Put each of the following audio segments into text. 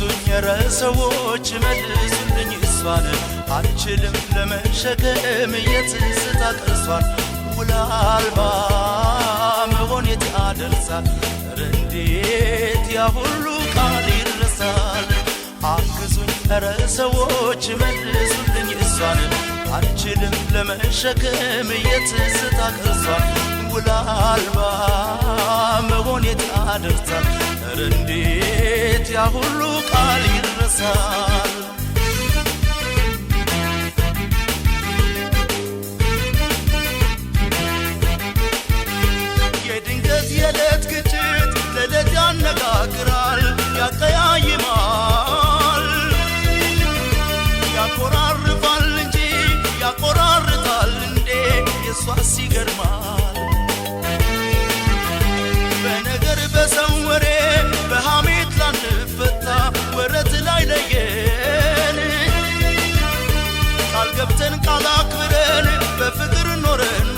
አግዙኝ ረሰዎች መልሱልኝ እሷን አልችልም ለመሸከም የትዝታ ቅርሷን ውላልባ መሆኔት ያደርሳል እንዴት ያ ሁሉ ቃል ይረሳል አግዙኝ ረሰዎች መልሱልኝ እሷን አልችልም ለመሸከም የትዝታ ቅርሷን ውላልባ መሆኔት ያደርሳል እንዴት ያ ሁሉ ቃል ይረሳል የድንገት የለት ግጭት ለለት ያነጋግራል ያቀያይማል ያቆራርፋል እንጂ ያቆራርጣል እንዴ የሷስ ይገርማል በነገር በሰው ወሬ በሐሜት ላንፈታ ወረት ላይ ለየን ቃል ገብተን ቃል አክብረን በፍቅር ኖረን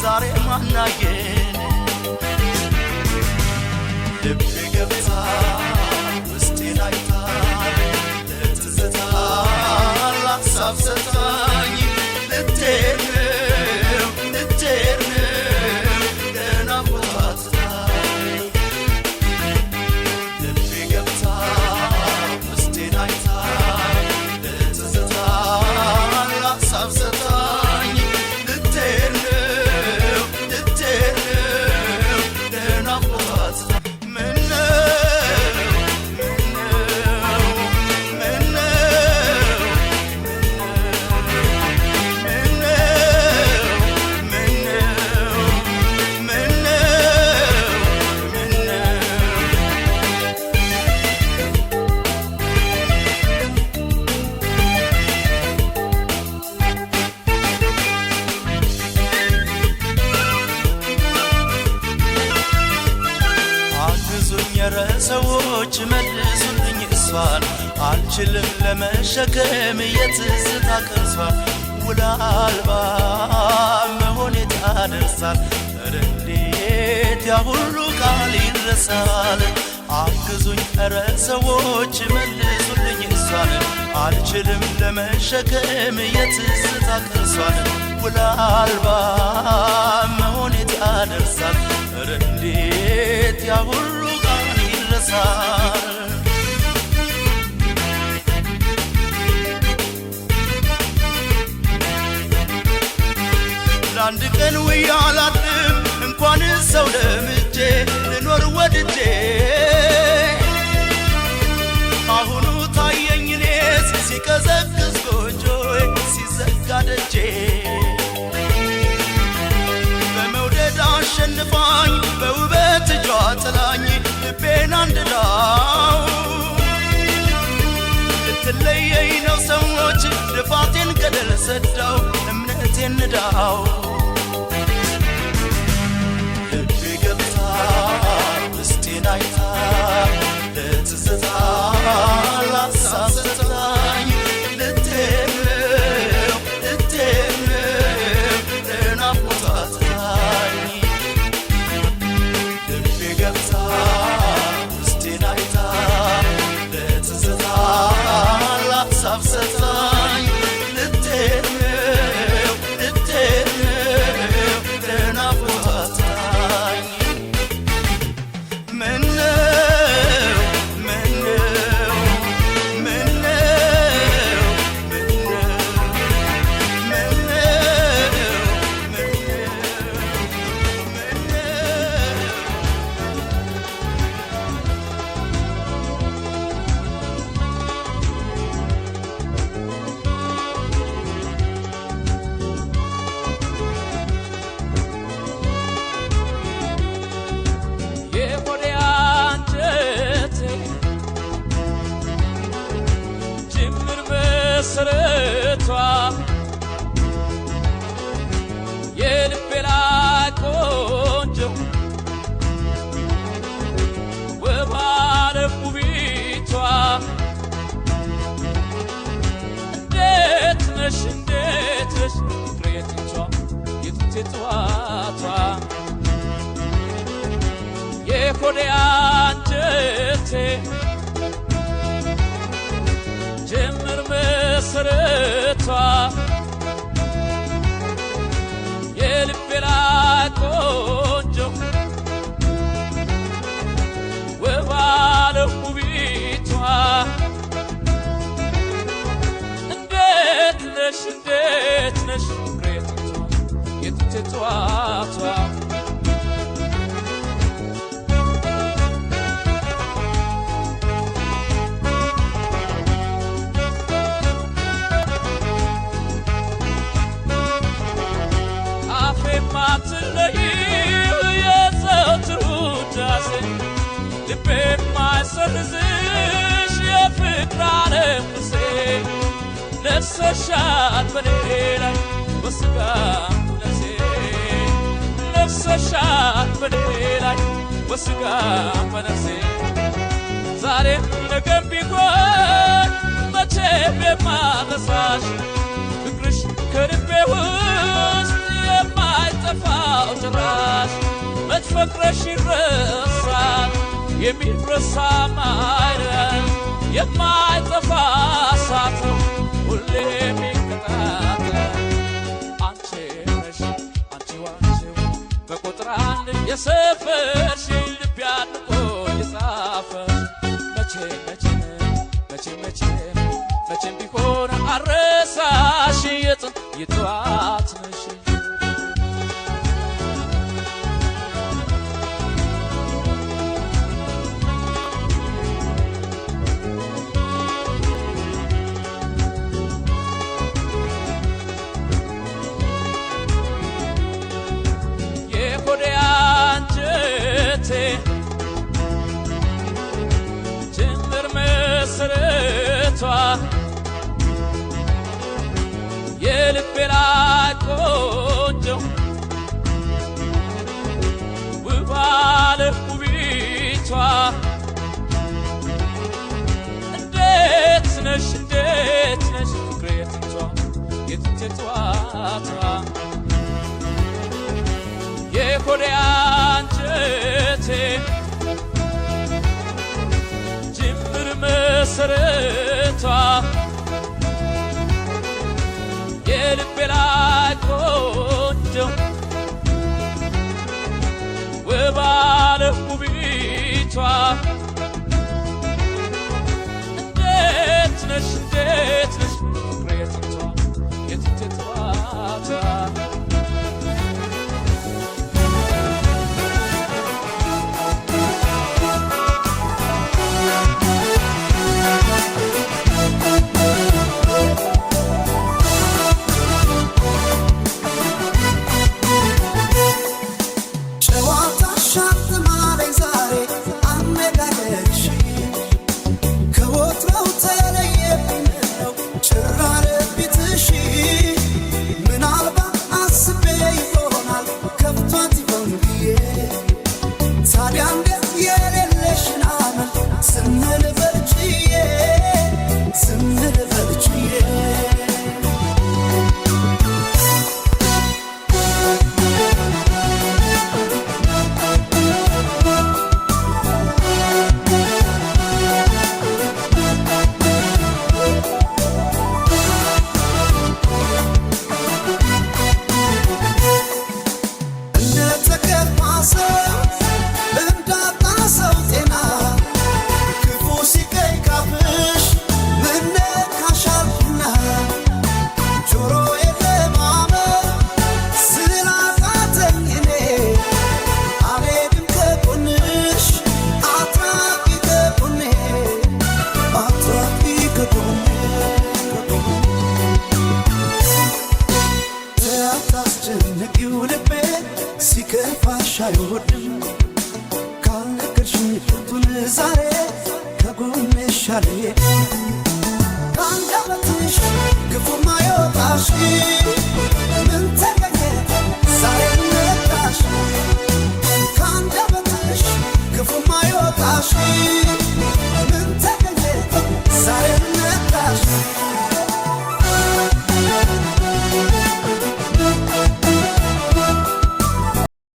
ዛሬ ማናየን ልቤ ገብታ ውስጤን አይታ ለትዝታ ላሳብ ሰታኝ ልትሄድ ረሰዎች መልሱልኝ እሷን አልችልም ለመሸከም የትዝታ ቅርሷን ውላልባ መሆኔት ያደርሳል እንዴት ያ ሁሉ ቃል ይረሳል አግዙኝ ረሰዎች መልሱልኝ እሷን አልችልም ለመሸከም የትዝታ ቅርሷን ውላልባ መሆኔት ያደርሳል እንዴት ያ ሁሉ ለአንድ ቀን ውያላድም እንኳን ሰው ለምጄ ልኖር ወድጄ አሁኑ ታየኝ እኔስ ሲቀዘቅዝ ጎጆዬ ሲዘጋ ደጄ በመውደድ አሸንፋኝ በውበት እጇ ጥላኝ ልቤን አንድዳው ልትለየኝ ነው ሰዎች ልፋቴን ገደል ሰዳው እምነቴን ንዳው ልቤ ገብታ ውስጤን አይታ ለትዝታ ላሳብ ሰታኝ ልትሄድ ለናፍቆቷ ትታኝ ልቤ ገብታ ውስጤን አይታ ለትዝታ ላሳብ ሰታኝ ልትሄድ ለናፍቆቷ ትታኝ መሰረቷ የልቤላ ቆንጆ ወባለ ውቢቷ እንዴት ነሽ ፍሬትቿ የትቷቷ የኮዴ አንጀቴ ውቢቷ የልቤ ላይ ቆንጆ ውብ አለው ውቢቷ እንዴት ነሽ ፍቅሬቷ የጥንት ጠዋቷ ማትለይው የዘወትር ውዳሴ ልቤ ማይሰርዝሽ የፍቅር ዓለም ሙሴ ነፍሰሻል በኔ ላይ በሥጋም በነፍሴ ነፍሰሻል በኔ ላይ በሥጋም በነፍሴ ዛሬም ነገም ቢሆን መቼም የማረሳሽ ፍቅርሽ ከልቤ ውስጥ የማይጠፋው ጭራሽ መች ፍቅርሽ ይረሳል የሚረሳም አይደል የማይጠፋ እሳት ነው ሁሌ የሚቀጣጠል አንቺ ነሽ አንቺው በቁጥር አንድ የሰፈርሽ ልብ ያድቆ የጻፈሽ መቼም ቢሆን አረሳሽ የጥንት የጠዋት ነሽ የሆዴ አንጀቴ ጅምር መሰረቷ የልቤ ላይ ቆንጆ ውብ አለው ውቢቷ እንዴት ነሽ ፍቅሬ የጥንት ጠዋቷ የሆዴ አንጀቴ ጅምር መሰረቷ የልቤ ላይ ቆንጆ ውብ አለው ውቢቷ እንዴት ነሽ ፍቅሬ የጥንት ጠዋቷ Can't